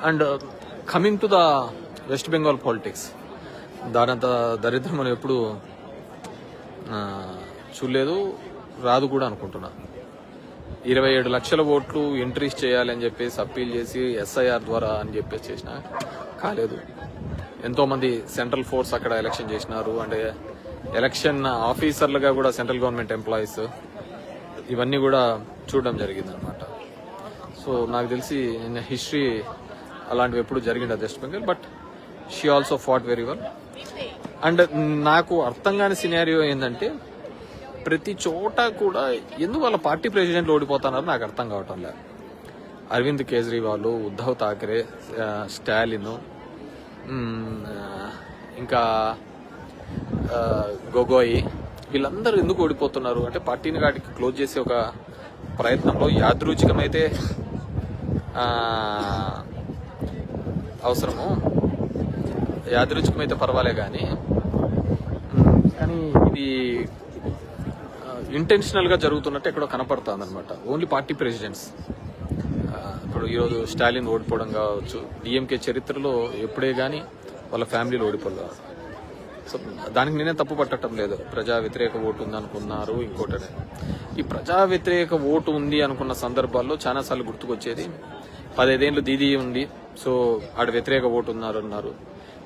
And coming to the West Bengal politics, దానంత దరిద్రం మనం ఎప్పుడు చూడలేదు, రాదు కూడా అనుకుంటున్నా. 27 లక్షల ఓట్లు ఎంట్రీస్ చేయాలని చెప్పేసి అప్పీల్ చేసి ఎస్ఐఆర్ ద్వారా అని చెప్పేసి చేసిన కాలేదు. ఎంతోమంది సెంట్రల్ ఫోర్స్ అక్కడ ఎలక్షన్ చేసినారు, అంటే ఎలక్షన్ ఆఫీసర్లుగా కూడా సెంట్రల్ గవర్నమెంట్ ఎంప్లాయీస్, ఇవన్నీ కూడా చూడడం జరిగింది అనమాట. సో నాకు తెలిసి హిస్టరీ అలాంటివి ఎప్పుడు జరిగింది West Bengal, but she also fought very well. And నాకు అర్థం కాని సినారియో ఏంటంటే ప్రతి చోట కూడా ఎందుకు వాళ్ళ పార్టీ ప్రెసిడెంట్లు ఓడిపోతున్నారు నాకు అర్థం కావటం లేదు. అరవింద్ కేజ్రీవాల్, ఉద్ధవ్ ఠాకరే, స్టాలిన్, ఇంకా గొగోయ్, వీళ్ళందరూ ఎందుకు ఓడిపోతున్నారు అంటే పార్టీని వాటికి క్లోజ్ చేసే ఒక ప్రయత్నంలో యాదృచ్ఛికమైతే అవసరము, యాదృచ్ఛికమైతే పర్వాలే కానీ ఇది ఇంటెన్షనల్ గా జరుగుతున్నట్టు ఎక్కడో కనపడుతుంది అనమాట. Only party presidents. ఇప్పుడు ఈరోజు స్టాలిన్ ఓడిపోవడం కావచ్చు, డిఎంకే చరిత్రలో ఎప్పుడే కానీ వాళ్ళ ఫ్యామిలీలు ఓడిపోలేదు. సో దానికి నేనే తప్పు పట్టడం లేదు. ప్రజా వ్యతిరేక ఓటు ఉంది అనుకున్నారు, ఇంకోటి ఈ ప్రజా వ్యతిరేక ఓటు ఉంది అనుకున్న సందర్భాల్లో చాలా సార్లు గుర్తుకొచ్చేది 15 ఏళ్ళు దీదీ ఉంది, సో ఆడ వ్యతిరేక ఓటు అన్నారు.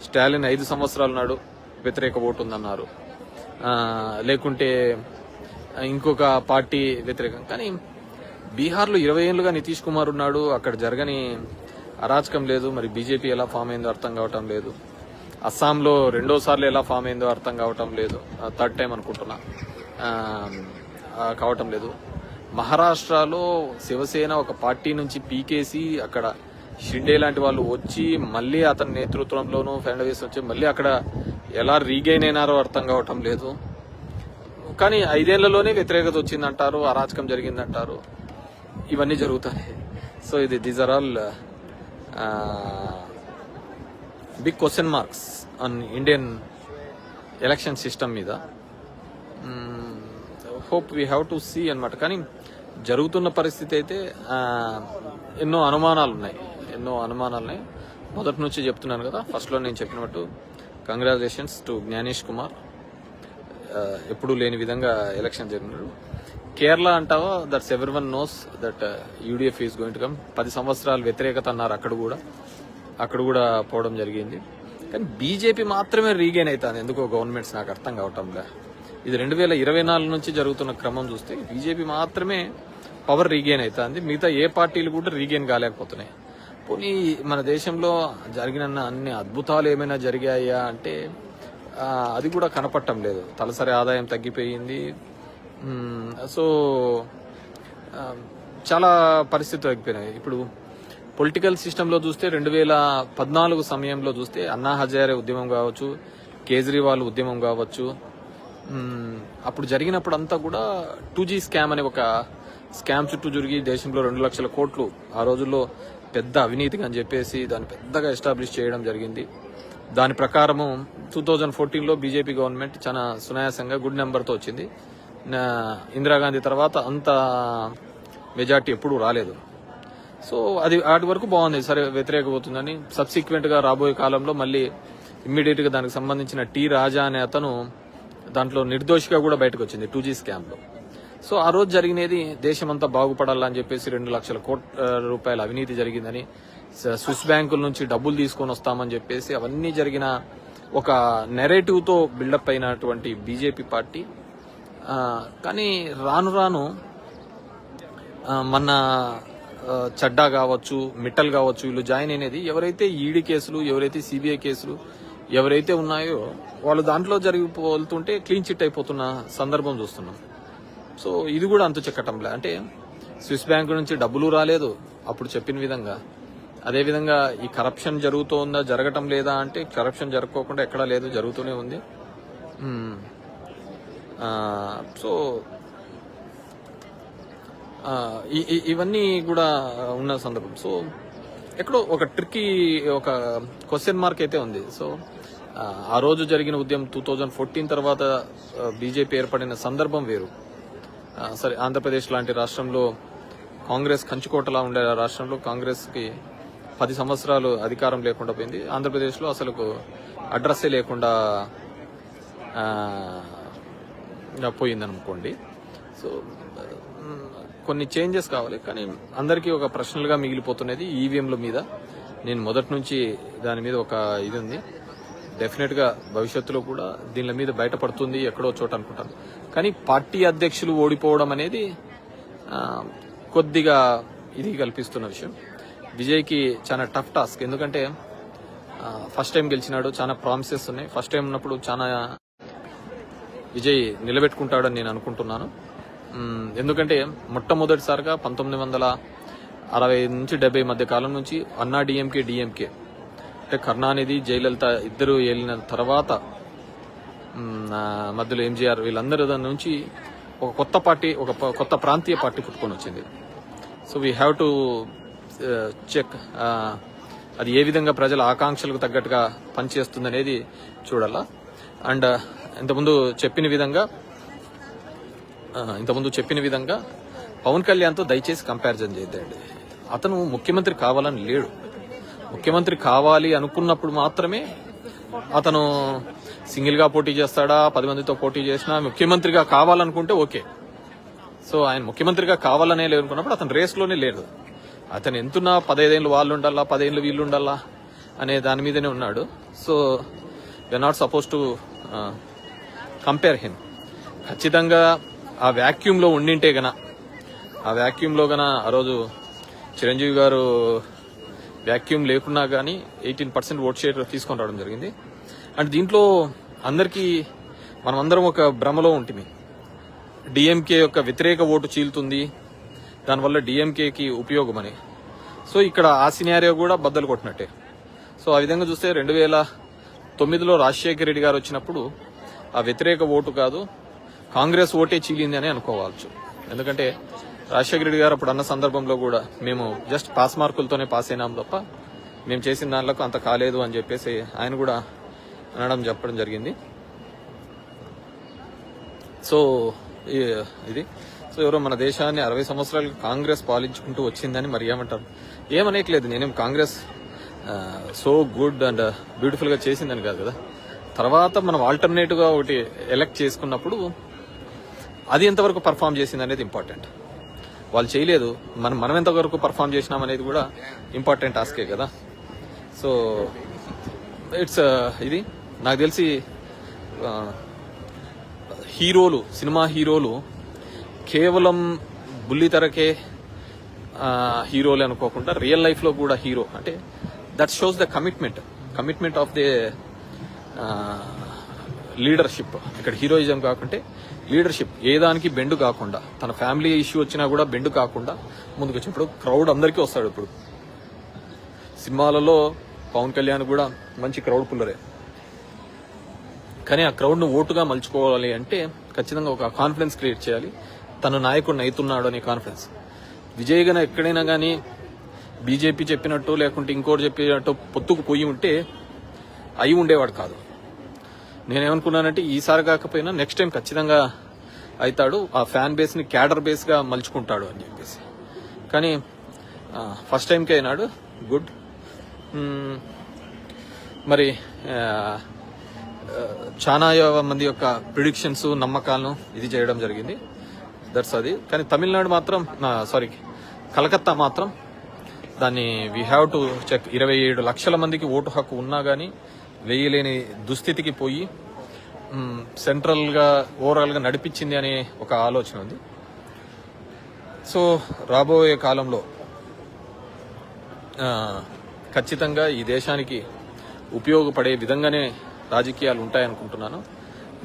స్టాలిన్ 5 సంవత్సరాలు నాడు వ్యతిరేక ఓటు ఉందన్నారు, లేకుంటే ఇంకొక పార్టీ వ్యతిరేకం. కానీ బీహార్లో 20 ఏళ్లుగా నితీష్ కుమార్ ఉన్నాడు, అక్కడ జరగని అరాచకం లేదు. మరి బీజేపీ ఎలా ఫామ్ అయిందో అర్థం కావటం లేదు. అస్సాంలో 2వ సార్లు ఎలా ఫామ్ అయిందో అర్థం కావటం లేదు, 3rd టైం అనుకుంటున్నా, కావటం లేదు. మహారాష్ట్రలో శివసేన ఒక పార్టీ నుంచి పీకేసి అక్కడ షిండే లాంటి వాళ్ళు వచ్చి మళ్ళీ అతని నేతృత్వంలోనూ ఫెడరల్స్ వచ్చి మళ్ళీ అక్కడ ఎలా రీగైన్ అయినారో అర్థం కావటం లేదు. కానీ 5 ఏళ్లలోనే వ్యతిరేకత వచ్చిందంటారు, అరాచకం జరిగిందంటారు, ఇవన్నీ జరుగుతాయి. So these are all big question marks on Indian election system మీద. Hope we have to see అనమాట. కానీ జరుగుతున్న పరిస్థితి అయితే ఎన్నో అనుమానాలు ఉన్నాయి. మొదటి నుంచి చెప్తున్నాను కదా, ఫస్ట్లో నేను చెప్పినట్టు కంగ్రాచులేషన్స్ టు జ్ఞానేష్ కుమార్. ఎప్పుడూ లేని విధంగా ఎలక్షన్ జరిగినాడు. కేరళ అంటావా, that's everyone knows that UDF is going to come. 10 సంవత్సరాలు వ్యతిరేకత అన్నారు, అక్కడ కూడా పోవడం జరిగింది. కానీ బీజేపీ మాత్రమే రీగైన్ అవుతుంది ఎందుకో గవర్నమెంట్స్, నాకు అర్థం కావటంలే. ఇది 2024 నుంచి జరుగుతున్న క్రమం చూస్తే బీజేపీ మాత్రమే పవర్ రీగెయిన్ అవుతుంది, మిగతా ఏ పార్టీలు కూడా రీగెయిన్ కాలేకపోతున్నాయి. పోనీ మన దేశంలో జరిగిన అన్ని అద్భుతాలు ఏమైనా జరిగాయా అంటే అది కూడా కనపడటం లేదు. తలసరి ఆదాయం తగ్గిపోయింది. సో చాలా పరిస్థితులు తగ్గిపోయినాయి. ఇప్పుడు పొలిటికల్ సిస్టంలో చూస్తే 2014 సమయంలో చూస్తే అన్నా హజారే ఉద్యమం కావచ్చు, కేజ్రీవాల్ ఉద్యమం కావచ్చు, అప్పుడు జరిగినప్పుడు అంతా కూడా 2G స్కామ్ అనే ఒక స్కామ్ చుట్టూ జరిగి దేశంలో 2 లక్షల కోట్లు ఆ రోజుల్లో పెద్ద అవినీతిగా అని చెప్పేసి దాన్ని పెద్దగా ఎస్టాబ్లిష్ చేయడం జరిగింది. దాని ప్రకారము 2014లో బీజేపీ గవర్నమెంట్ చాలా సునాయాసంగా గుడ్ నెంబర్తో వచ్చింది. ఇందిరాగాంధీ తర్వాత అంత మెజార్టీ ఎప్పుడూ రాలేదు. సో అది వాటి వరకు బాగుంది, సరే వ్యతిరేక పోతుందని. సబ్సిక్వెంట్ గా రాబోయే కాలంలో మళ్ళీ ఇమ్మీడియట్ గా దానికి సంబంధించిన టి రాజా అనే అతను దాంట్లో నిర్దోషిగా కూడా బయటకు వచ్చింది 2G స్కామ్ లో. సో ఆ రోజు జరిగినది దేశమంతా బాగుపడాలని చెప్పేసి 2 లక్షల కోట్ల రూపాయల అవినీతి జరిగిందని, స్విస్ బ్యాంకుల నుంచి డబ్బులు తీసుకొని వస్తామని చెప్పేసి అవన్నీ జరిగిన ఒక నెరేటివ్ తో బిల్డప్ అయినటువంటి బీజేపీ పార్టీ. కానీ రాను రాను మన చడ్డా కావచ్చు, మిట్టల్ కావచ్చు, వీళ్ళు జాయిన్ అయినది ఎవరైతే ఈడీ కేసులు, ఎవరైతే సిబిఐ కేసులు ఎవరైతే ఉన్నాయో వాళ్ళు దాంట్లో జరిగిపోతుంటే క్లీన్ చిట్ అయిపోతున్న సందర్భం చూస్తున్నాం. సో ఇది కూడా అంతు చెక్కటంలే. అంటే స్విస్ బ్యాంక్ నుంచి డబ్బులు రాలేదు అప్పుడు చెప్పిన విధంగా. అదేవిధంగా ఈ కరప్షన్ జరుగుతోందా, జరగటం లేదా అంటే కరప్షన్ జరగకోకుండా ఎక్కడా లేదు, జరుగుతూనే ఉంది. సో ఇవన్నీ కూడా ఉన్న సందర్భం. సో ఎక్కడో ఒక ట్రిక్కీ ఒక క్వశ్చన్ మార్క్ అయితే ఉంది. సో ఆ రోజు జరిగిన ఉద్యమం 2014 తర్వాత బీజేపీ ఏర్పడిన సందర్భం వేరు. సరే, ఆంధ్రప్రదేశ్ లాంటి రాష్ట్రంలో కాంగ్రెస్ కంచుకోటలా ఉండే రాష్ట్రంలో కాంగ్రెస్ కి 10 సంవత్సరాలు అధికారం లేకుండా పోయింది. ఆంధ్రప్రదేశ్లో అసలు అడ్రస్సే లేకుండా పోయిందనుకోండి. సో కొన్ని చేంజెస్ కావాలి, కానీ అందరికీ ఒక ప్రశ్నలుగా మిగిలిపోతున్నది ఈవీఎంల మీద. నేను మొదటి నుంచి దాని మీద ఒక ఇది ఉంది. డెఫినెట్గా భవిష్యత్తులో కూడా దీని మీద బయటపడుతుంది ఎక్కడో చోట అనుకుంటాను. కానీ పార్టీ అధ్యక్షులు ఓడిపోవడం అనేది కొద్దిగా ఇది కల్పిస్తున్న విషయం. విజయ్కి చాలా టఫ్ టాస్క్, ఎందుకంటే ఫస్ట్ టైం గెలిచినాడు, చాలా ప్రామిసెస్ ఉన్నాయి. ఫస్ట్ టైం ఉన్నప్పుడు చాలా విజయ్ నిలబెట్టుకుంటాడని నేను అనుకుంటున్నాను. ఎందుకంటే మొట్టమొదటిసారిగా 1965 నుంచి 70 మధ్య కాలం నుంచి అన్నా డిఎంకే అంటే కరుణానిధి, జయలలిత ఇద్దరు ఏలిన తర్వాత మధ్యలో ఎంజీఆర్ వీళ్ళందరి దాని నుంచి ఒక కొత్త పార్టీ, ఒక కొత్త ప్రాంతీయ పార్టీ పుట్టుకొని వచ్చింది. So we have to check అది ఏ విధంగా ప్రజల ఆకాంక్షలకు తగ్గట్టుగా పనిచేస్తుందనేది చూడాలా. అండ్ ఇంతకుముందు చెప్పిన విధంగా పవన్ కళ్యాణ్తో దయచేసి కంపారిజన్ చేయద్దండి. అతను ముఖ్యమంత్రి కావాలని లేడు. ముఖ్యమంత్రి కావాలి అనుకున్నప్పుడు మాత్రమే అతను సింగిల్గా పోటీ చేస్తాడా, 10 మందితో పోటీ చేసినా ముఖ్యమంత్రిగా కావాలనుకుంటే ఓకే. సో ఆయన ముఖ్యమంత్రిగా కావాలనే లేదనుకున్నప్పుడు అతను రేస్లోనే లేదు. అతను ఎంతున్నా 15 ఏళ్ళు వాళ్ళు ఉండాలా, 10 ఏళ్ళు వీళ్ళు ఉండాలా అనే దాని మీదనే ఉన్నాడు. So we're not suppose to compare him. ఖచ్చితంగా ఆ వ్యాక్యూమ్లో ఉండింటే గన ఆ రోజు చిరంజీవి గారు వ్యాక్యూమ్ లేకున్నా కానీ 18% ఓట్ షేర్ తీసుకొని రావడం జరిగింది. అండ్ దీంట్లో అందరికీ మనమందరం ఒక భ్రమలో ఉంటుంది. డిఎంకే యొక్క వ్యతిరేక ఓటు చీలుతుంది, దానివల్ల డిఎంకేకి ఉపయోగమని. సో ఇక్కడ ఆ సినారియో కూడా బద్దలు కొట్టినట్టే. సో ఆ విధంగా చూస్తే 2009లో రాజశేఖర రెడ్డి గారు వచ్చినప్పుడు ఆ వ్యతిరేక ఓటు కాదు, కాంగ్రెస్ ఓటే చీలింది అని అనుకోవచ్చు. ఎందుకంటే రాజశేఖర రెడ్డి గారు అప్పుడు అన్న సందర్భంలో కూడా మేము జస్ట్ పాస్ మార్కులతోనే పాస్ అయినాం తప్ప మేము చేసిన దానిలో అంత కాలేదు అని చెప్పేసి ఆయన కూడా చెప్పడం జరిగింది. సో ఎవరో మన దేశాన్ని 60 సంవత్సరాలు కాంగ్రెస్ పాలించుకుంటూ వచ్చిందని మరి ఏమనేయట్లేదు. నేనేం Congress so good and beautiful గా చేసిందని కాదు కదా. తర్వాత మనం ఆల్టర్నేటివ్ గా ఒకటి ఎలక్ట్ చేసుకున్నప్పుడు అది ఎంతవరకు పర్ఫామ్ చేసింది అనేది ఇంపార్టెంట్. వాళ్ళు చేయలేదు, మనం ఎంతవరకు పర్ఫామ్ చేసినాం అనేది కూడా ఇంపార్టెంట్ టాస్కే కదా. సో ఇట్స్ ఇది నాకు తెలిసి సినిమా హీరోలు కేవలం బుల్లితెరకే హీరోలే అనుకోకుండా రియల్ లైఫ్ లో కూడా హీరో అంటే that shows the commitment of the leadership. ఇక్కడ హీరోయిజం కాకుంటే లీడర్షిప్, ఏ దానికి బెండు కాకుండా, తన ఫ్యామిలీ ఇష్యూ వచ్చినా కూడా బెండు కాకుండా ముందుకు వచ్చినప్పుడు క్రౌడ్ అందరికీ వస్తాడు. ఇప్పుడు సినిమాలలో పవన్ కళ్యాణ్ కూడా మంచి క్రౌడ్ పుల్లరే, కానీ ఆ క్రౌడ్ను ఓటుగా మలుచుకోవాలి అంటే ఖచ్చితంగా ఒక కాన్ఫిడెన్స్ క్రియేట్ చేయాలి. తన నాయకుడిని అవుతున్నాడు అనే కాన్ఫిడెన్స్. విజయ్ గన ఎక్కడైనా కానీ బీజేపీ చెప్పినట్టు లేకుంటే ఇంకోటి చెప్పినట్టు పొత్తుకు పోయి ఉంటే అయి ఉండేవాడు కాదు. నేనేమనుకున్నానంటే ఈసారి కాకపోయినా నెక్స్ట్ టైం ఖచ్చితంగా అవుతాడు, ఆ ఫ్యాన్ బేస్ ని క్యాడర్ బేస్ గా మలుచుకుంటాడు అని చెప్పేసి. కానీ ఫస్ట్ టైంకి అయినాడు, గుడ్. మరి చాలా మంది యొక్క ప్రిడిక్షన్స్, నమ్మకాలను ఇది చేయడం జరిగింది. దట్స్ అది. కానీ తమిళనాడు మాత్రం కలకత్తా మాత్రం దాన్ని వీ హ్యావ్ టు చెక్. 27 లక్షల మందికి ఓటు హక్కు ఉన్నా కానీ వేయలేని దుస్థితికి పోయి సెంట్రల్ గా ఓవరాల్ గా నడిపించింది అనే ఒక ఆలోచన ఉంది. సో రాబోయే కాలంలో ఖచ్చితంగా ఈ దేశానికి ఉపయోగపడే విధంగానే రాజకీయాలు ఉంటాయనుకుంటున్నాను.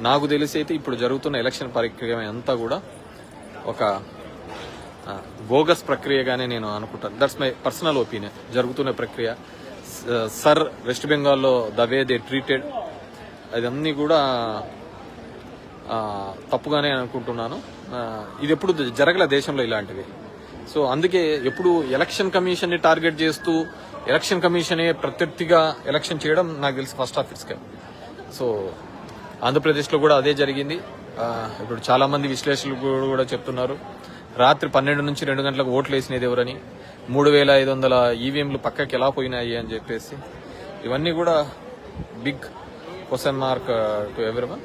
నాకు తెలిసి అయితే ఇప్పుడు జరుగుతున్న ఎలక్షన్ ప్రక్రియ అంతా కూడా ఒక బోగస్ ప్రక్రియగానే నేను అనుకుంటాను. That's my personal opinion. జరుగుతున్న ప్రక్రియ సర్ వెస్ట్ బెంగాల్లో ద వే దే ట్రీటెడ్ అదన్నీ కూడా తప్పుగానే అనుకుంటున్నాను. ఇది ఎప్పుడు జరగల దేశంలో ఇలాంటివి. సో అందుకే ఎప్పుడు ఎలక్షన్ కమిషన్ ని టార్గెట్ చేస్తూ ఎలక్షన్ కమిషనే ప్రత్యర్థిగా ఎలక్షన్ చేయడం నాకు తెలిసి ఫస్ట్ ఆఫ్ ఇట్స్. సో ఆంధ్రప్రదేశ్లో కూడా అదే జరిగింది. ఇప్పుడు చాలా మంది విశ్లేషకులు కూడా చెప్తున్నారు రాత్రి 12 నుంచి 2 గంటలకు ఓట్లు వేసినది ఎవరని. 3,500 ఈవీఎంలు పక్కకి ఎలా పోయినాయి అని చెప్పేసి ఇవన్నీ కూడా big question mark to everyone.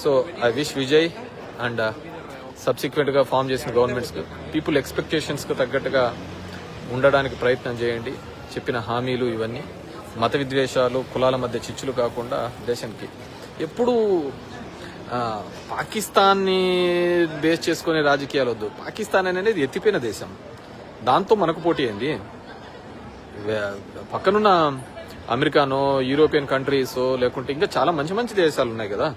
So I wish Vijay and subsequent గా ఫామ్ చేసిన గవర్నమెంట్స్ పీపుల్ ఎక్స్పెక్టేషన్స్ కు తగ్గట్టుగా ఉండడానికి ప్రయత్నం చేయండి. చెప్పిన హామీలు ఇవన్నీ మత విద్వేషాలు, కులాల మధ్య చిచ్చులు కాకుండా దేశానికి ఎప్పుడు పాకిస్తాన్ని బేస్ చేసుకునే రాజకీయాలు వద్దు. పాకిస్తాన్ అనేది ఎత్తిపోయిన దేశం, దాంతో మనకు పోటీ ఏంది? పక్కనున్న అమెరికానో, యూరోపియన్ కంట్రీసో, లేకుంటే ఇంకా చాలా మంచి మంచి దేశాలు ఉన్నాయి కదా,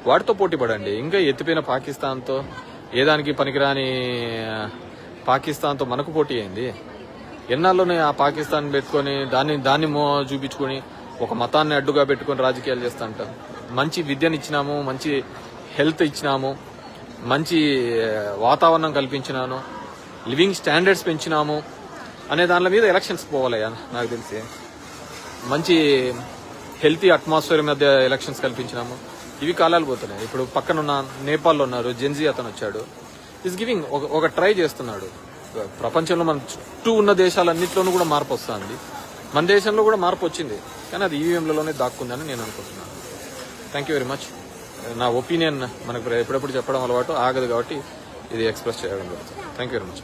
వాటితో పోటీ పడండి. ఇంకా ఎత్తిపోయిన పాకిస్తాన్తో, ఏదానికి పనికిరాని పాకిస్తాన్తో మనకు పోటీ అయింది. ఎన్నాళ్ళలోనే ఆ పాకిస్తాన్ పెట్టుకొని దాన్ని చూపించుకొని ఒక మతాన్ని అడ్డుగా పెట్టుకొని రాజకీయాలు చేస్తా అంటారు. మంచి విద్యనిచ్చినాము, మంచి హెల్త్ ఇచ్చినాము, మంచి వాతావరణం కల్పించినాను, లివింగ్ స్టాండర్డ్స్ పెంచినాము అనే దాని మీద ఎలక్షన్స్ పోవాలయ్యా. నాకు తెలిసి మంచి హెల్తీ అట్మాస్ఫియర్ మధ్య ఎలక్షన్స్ కల్పించినాము. ఇవి కాలాలు పోతున్నాయి. ఇప్పుడు పక్కనున్న నేపాల్లో ఉన్నారు, జెన్జీ అతను వచ్చాడు, ఈజ్ గివింగ్ ఒక ట్రై చేస్తున్నాడు. ప్రపంచంలో మన చుట్టూ ఉన్న దేశాలన్నింటిలోనూ కూడా మార్పు వస్తుంది. మన దేశంలో కూడా మార్పు వచ్చింది, కానీ అది ఈవీఎంలలోనే దాక్కుందని నేను అనుకుంటున్నాను. Thank you very much. నా ఒపీనియన్ మనకు ఎప్పుడెప్పుడు చెప్పడం అలవాటు ఆగదు కాబట్టి ఇది ఎక్స్ప్రెస్ చేయడం జరుగుతుంది. Thank you very much.